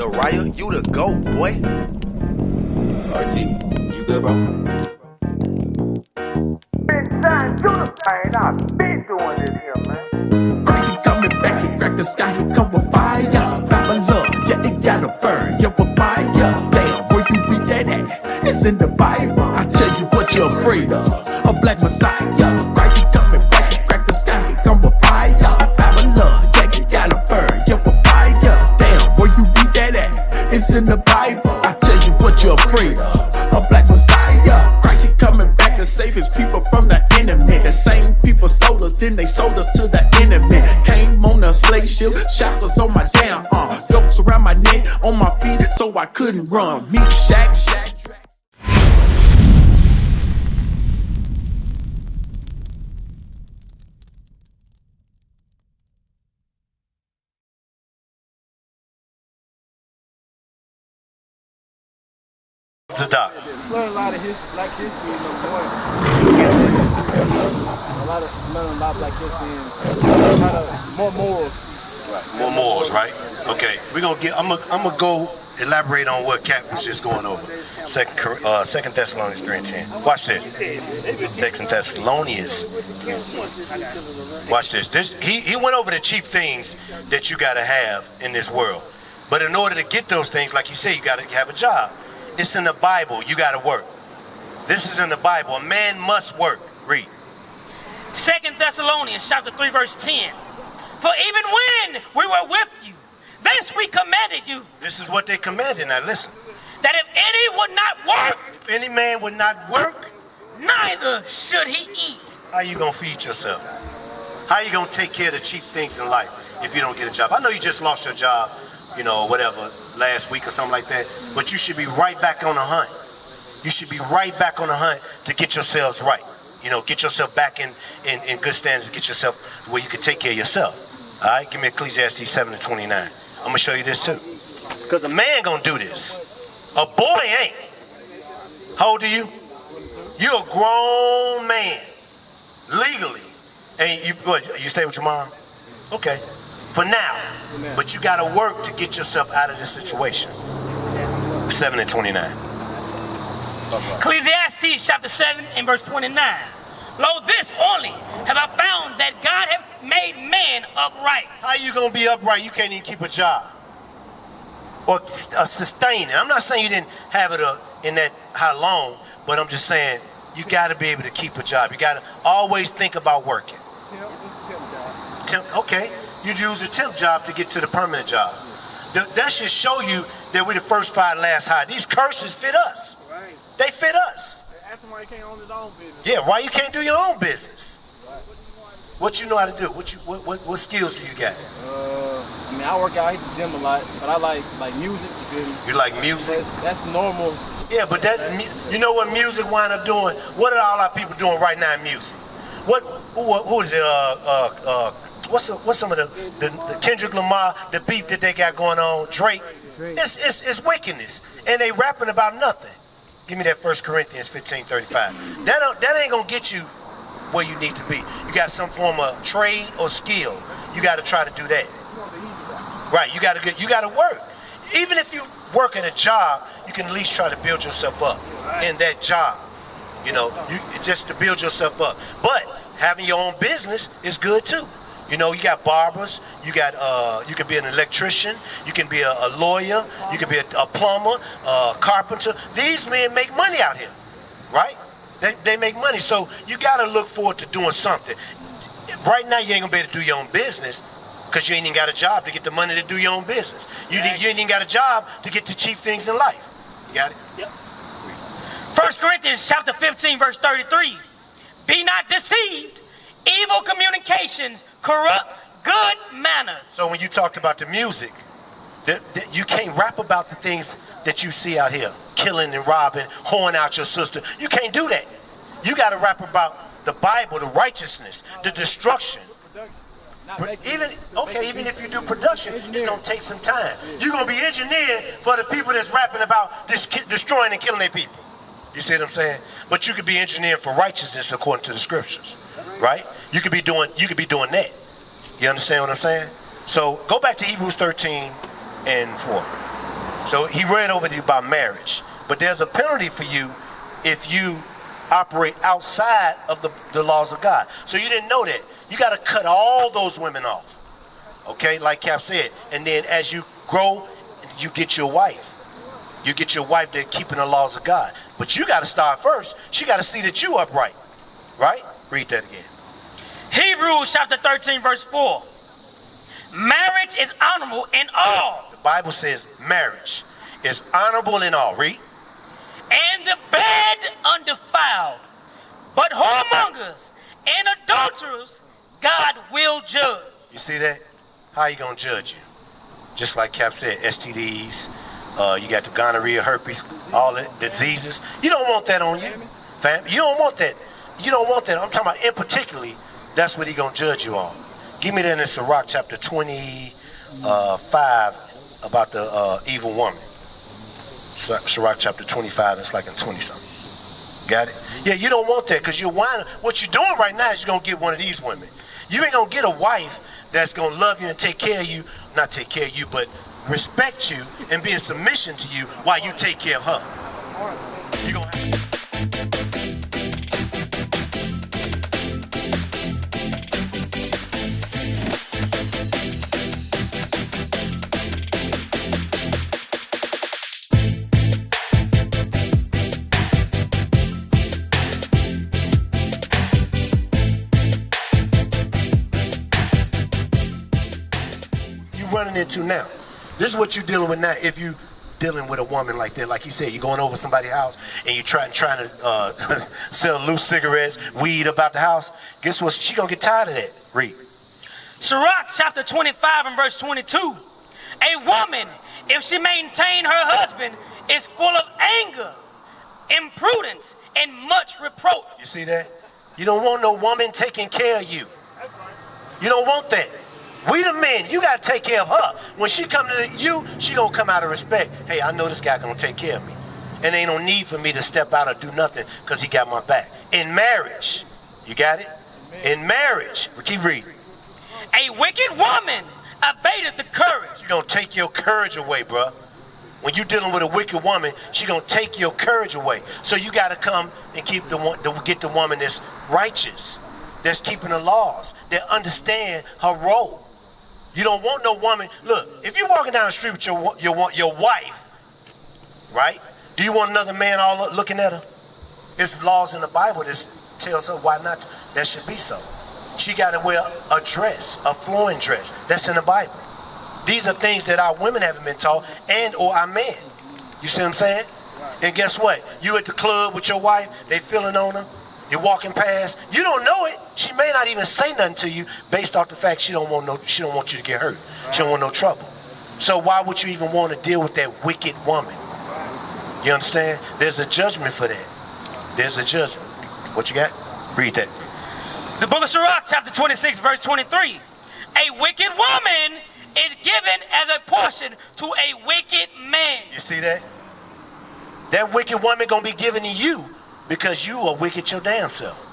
The riot, you the GOAT, boy. RT, you good, bro? Benzion, you the man. I've been doing this here, man. Crazy coming back, he crack the sky, he come with fire. Babylon, yeah, it gotta burn, yeah, with fire. Damn, where you read that at? It's in the Bible. I tell you what you're afraid of, a black messiah. Crazy coming back, he crack the sky, he come with fire. Babylon, yeah, it gotta burn, yeah, with fire. Damn, where you read that at? It's in the Bible. I tell you what you're afraid of, a black messiah. Christ, he coming back to save his people from the enemy. The same people stole us, then they sold us to the enemy. Came on a slave ship, shackles on my damn arm, yokes around my neck, on my feet, so I couldn't run. Meat shack, shack. The doc. Learn a lot of black history in the morning. Learn a lot of black history and a lot of more morals. Right. More morals, right? Okay. We're gonna get. I'm gonna go elaborate on what Cap was just going over. Second Thessalonians 3:10. Watch this. Second Thessalonians. Watch this. He went over the chief things that you gotta have in this world. But in order to get those things, like you say, you gotta have a job. It's in the Bible. You got to work. This is in the Bible. A man must work. Read. 2 Thessalonians chapter 3 verse 10. For even when we were with you, this we commanded you. This is what they commanded. Now listen. That if any would not work, if any man would not work, neither should he eat. How you going to feed yourself? How you going to take care of the chief things in life if you don't get a job? I know you just lost your job, you know, whatever, last week or something like that, but you should be right back on the hunt. You should be right back on the hunt to get yourselves right. You know, get yourself back in good standards, get yourself where you can take care of yourself. All right, give me Ecclesiastes 7:29. I'm gonna show you this too. Because a man gonna do this. A boy ain't. How old are you? You're a grown man, legally. And you stay with your mom? Okay. For now, but you got to work to get yourself out of this situation. 7:29. Ecclesiastes chapter 7 and verse 29. Lo, this only have I found, that God hath made man upright. How you gonna be upright? You can't even keep a job or sustain it. I'm not saying you didn't have it in that how long, but I'm just saying you got to be able to keep a job. You got to always think about working. Okay. You use a temp job to get to the permanent job. That should show you that we're the first five, last high. These curses fit us. Right. They fit us. Ask him why he can't own his own business. Yeah, why you can't do your own business? Right. What you know how to do? What skills do you got? I mean, I work out at the gym a lot, but I like music. You like music? That's normal. Yeah, but you know what music wind up doing? What are all our people doing right now in music? Who is it? What's some of the Kendrick Lamar, the beef that they got going on, Drake? It's wickedness, and they rapping about nothing. Give me that 1 Corinthians 15:35. That ain't gonna get you where you need to be. You got some form of trade or skill. You got to try to do that. Right? You got to work. Even if you work at a job, you can at least try to build yourself up in that job. You know, just to build yourself up. But having your own business is good too. You know, you got barbers, you can be an electrician, you can be a lawyer, you can be a plumber, a carpenter. These men make money out here, right? They make money, so you gotta look forward to doing something. Right now, you ain't gonna be able to do your own business because you ain't even got a job to get the money to do your own business. You ain't even got a job to get the chief things in life. You got it? Yep. 1 Corinthians chapter 15, verse 33. Be not deceived. Evil communications corrupt good manners. So when you talked about the music, you can't rap about the things that you see out here, killing and robbing, whoring out your sister. You can't do that. You got to rap about the Bible, the righteousness, the destruction. Even if you do production, it's gonna take some time. You're gonna be engineering for the people that's rapping about destroying and killing their people. You see what I'm saying? But you could be engineering for righteousness according to the scriptures, right? You could be doing that. You understand what I'm saying? So go back to Hebrews 13 and 4. So he read over to you about marriage. But there's a penalty for you if you operate outside of the laws of God. So you didn't know that. You got to cut all those women off. Okay, like Cap said. And then as you grow, you get your wife. You get your wife that's keeping the laws of God. But you got to start first. She got to see that you upright. Right? Read that again. Hebrews chapter 13, verse 4. Marriage is honorable in all. The Bible says marriage is honorable in all. Read. And the bed undefiled. But whoremongers and adulterers, God will judge. You see that? How you going to judge you? Just like Cap said, STDs, you got the gonorrhea, herpes, all the diseases. You don't want that on you, fam. You don't want that. You don't want that. I'm talking about in particularly, that's what he going to judge you on. Give me that in Sirach chapter 25 about the evil woman. Sirach chapter 25, it's like in 20-something. Got it? Yeah, you don't want that because you're whining. What you're doing right now is you're going to get one of these women. You ain't going to get a wife that's going to love you and take care of you. Not take care of you, but respect you and be in submission to you while you take care of her. You're going to have to. Running into now. This is what you're dealing with now. If you dealing with a woman like that, like he said, you're going over somebody's house and you're trying to sell loose cigarettes, weed about the house. Guess what? She gonna get tired of that. Read. Sirach chapter 25 and verse 22. A woman, if she maintain her husband, is full of anger, imprudence, and much reproach. You see that? You don't want no woman taking care of you. You don't want that. We the men, you got to take care of her. When she come to you, she going to come out of respect. Hey, I know this guy going to take care of me. And ain't no need for me to step out or do nothing because he got my back. In marriage, you got it? In marriage, we keep reading. A wicked woman abateth the courage. She's going to take your courage away, bro. When you dealing with a wicked woman, she going to take your courage away. So you got to come and get the woman that's righteous, that's keeping the laws, that understand her role. You don't want no woman. Look, if you're walking down the street with your wife, right? Do you want another man all looking at her? There's laws in the Bible that tells her why not. That should be so. She got to wear a dress, a flowing dress. That's in the Bible. These are things that our women haven't been taught, and or our men. You see what I'm saying? And guess what? You at the club with your wife, they feeling on her. You're walking past. You don't know it. She may not even say nothing to you based off the fact she don't want you to get hurt. She don't want no trouble. So why would you even want to deal with that wicked woman? You understand? There's a judgment for that. There's a judgment. What you got? Read that. The book of Sirach, chapter 26, verse 23. A wicked woman is given as a portion to a wicked man. You see that? That wicked woman gonna be given to you because you are wicked your damn self.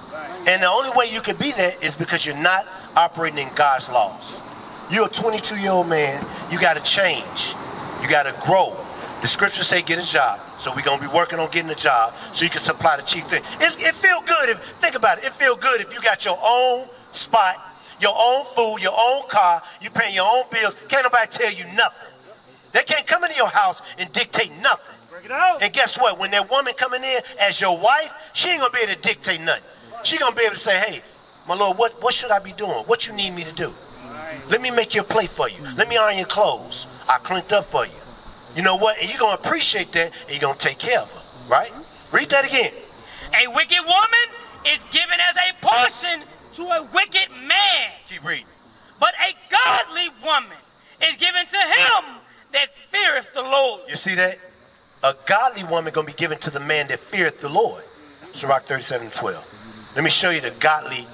And the only way you can be that is because you're not operating in God's laws. You're a 22-year-old man. You got to change. You got to grow. The scriptures say get a job. So we're going to be working on getting a job so you can supply the chief thing. It feel good. Think about it. It feel good if you got your own spot, your own food, your own car. You paying your own bills. Can't nobody tell you nothing. They can't come into your house and dictate nothing. And guess what? When that woman coming in as your wife, she ain't going to be able to dictate nothing. She going to be able to say, hey, my Lord, what should I be doing? What you need me to do? Let me make your plate for you. Let me iron your clothes. I cleaned up for you. You know what? And you're going to appreciate that, and you're going to take care of her, right? Read that again. A wicked woman is given as a portion to a wicked man. Keep reading. But a godly woman is given to him that feareth the Lord. You see that? A godly woman going to be given to the man that feareth the Lord. Sirach 37:12. Let me show you the godly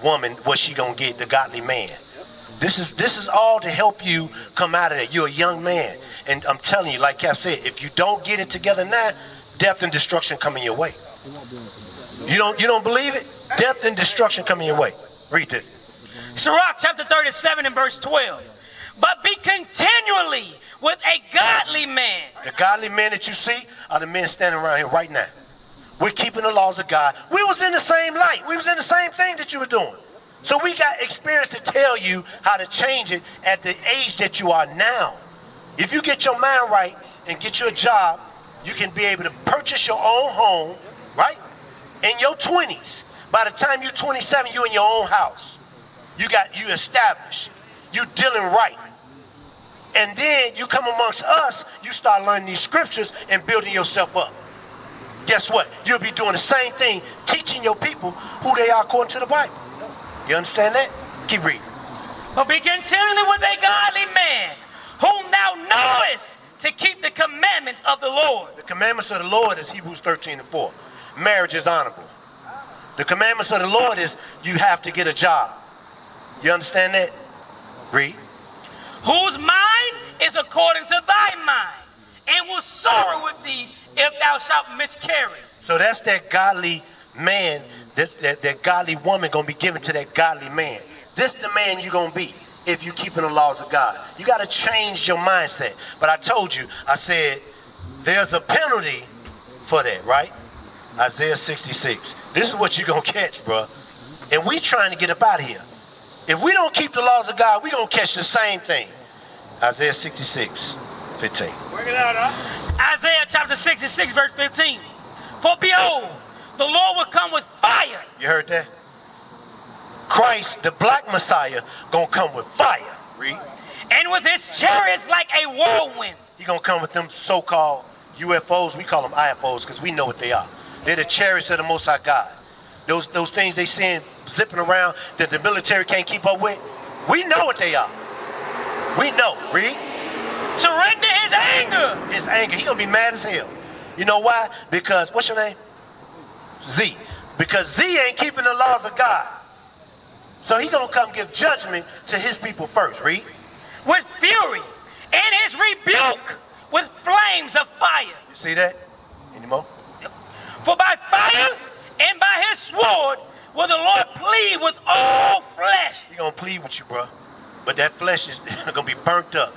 woman, what she going to get, the godly man. This is all to help you come out of that. You're a young man. And I'm telling you, like Cap said, if you don't get it together now, death and destruction coming your way. You don't believe it? Death and destruction coming your way. Read this. Sirach chapter 37 and verse 12. But be continually with a godly man. The godly men that you see are the men standing around here right now. We're keeping the laws of God. We was in the same light. We was in the same thing that you were doing. So we got experience to tell you how to change it at the age that you are now. If you get your mind right and get you a job, you can be able to purchase your own home, right? In your 20s. By the time you're 27, you're in your own house. You established. You dealing right. And then you come amongst us, you start learning these scriptures and building yourself up. Guess what? You'll be doing the same thing, teaching your people who they are according to the Bible. You understand that? Keep reading. But be continually with a godly man, whom thou knowest to keep the commandments of the Lord. The commandments of the Lord is Hebrews 13:4. Marriage is honorable. The commandments of the Lord is you have to get a job. You understand that? Read. Whose mind is according to thy mind, and will sorrow with thee if thou shalt miscarry. So that's that godly man, that godly woman going to be given to that godly man. This the man you're going to be if you're keeping the laws of God. You got to change your mindset. But I told you, I said, there's a penalty for that, right? Isaiah 66. This is what you're going to catch, bro. And we trying to get up out of here. If we don't keep the laws of God, we're going to catch the same thing. Isaiah 66:15. Work it out, huh? Isaiah chapter 66, verse 15. For behold, the Lord will come with fire. You heard that? Christ, the black Messiah, going to come with fire. Read. And with his chariots like a whirlwind. He going to come with them so-called UFOs. We call them IFOs because we know what they are. They're the chariots of the Most High God. Those things they send zipping around that the military can't keep up with. We know what they are. We know. Read. To render his anger. His anger. He going to be mad as hell. You know why? Because, what's your name? Z. Because Z ain't keeping the laws of God. So he going to come give judgment to his people first. Read. With fury and his rebuke with flames of fire. You see that? Any more? For by fire and by his sword will the Lord plead with all flesh. He going to plead with you, bro. But that flesh is going to be burnt up.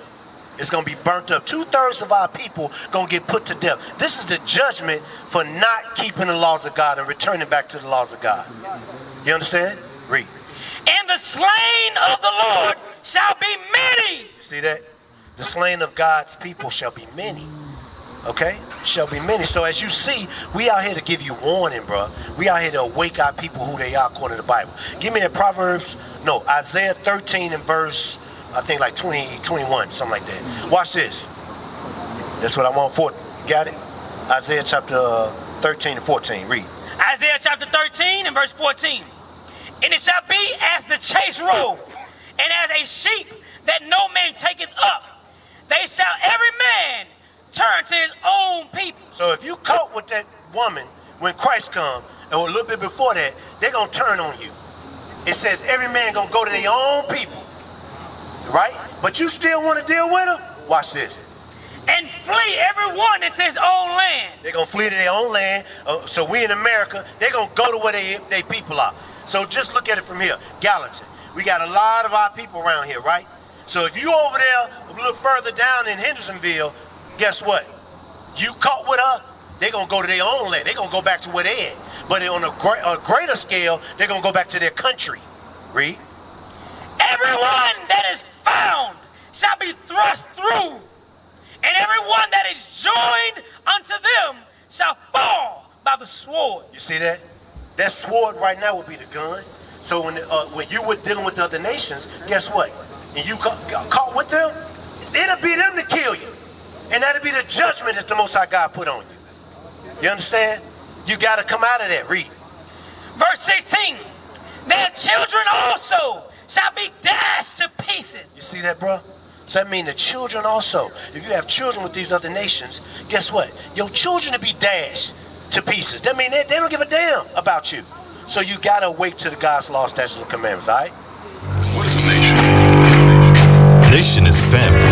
It's going to be burnt up. 2/3 of our people going to get put to death. This is the judgment for not keeping the laws of God and returning back to the laws of God. You understand? Read. And the slain of the Lord shall be many. You see that? The slain of God's people shall be many. Okay? Shall be many. So as you see, we out here to give you warning, bro. We out here to awake our people who they are according to the Bible. Give me that Isaiah 13 and verse, I think like 20, 21, something like that. Watch this. That's what I want for. Got it? Isaiah chapter 13 and 14. Read. Isaiah chapter 13 and verse 14. And it shall be as the chase robe, and as a sheep that no man taketh up. They shall every man turn to his own people. So if you caught with that woman when Christ come, and a little bit before that, they're going to turn on you. It says every man going to go to their own people. Right? But you still want to deal with them? Watch this. And flee every one into his own land. They're going to flee to their own land. So we in America, they're going to go to where they people are. So just look at it from here. Gallatin. We got a lot of our people around here, right? So if you over there a little further down in Hendersonville, guess what? You caught with her, they're going to go to their own land. They're going to go back to where they at. But on a greater scale, they're going to go back to their country. Read. Everyone that is found shall be thrust through, and everyone that is joined unto them shall fall by the sword. You see that? That sword right now would be the gun. So when you were dealing with the other nations, guess what? And you got caught with them, it'll be them to kill you. And that'll be the judgment that the Most High God put on you. You understand? You got to come out of that. Read. Verse 16. Their children also shall be dashed to pieces. You see that, bro? So that means the children also. If you have children with these other nations, guess what? Your children will be dashed to pieces. That means they don't give a damn about you. So you got to wait to the God's law, statutes, and commandments, all right? What is a nation? Nation is family.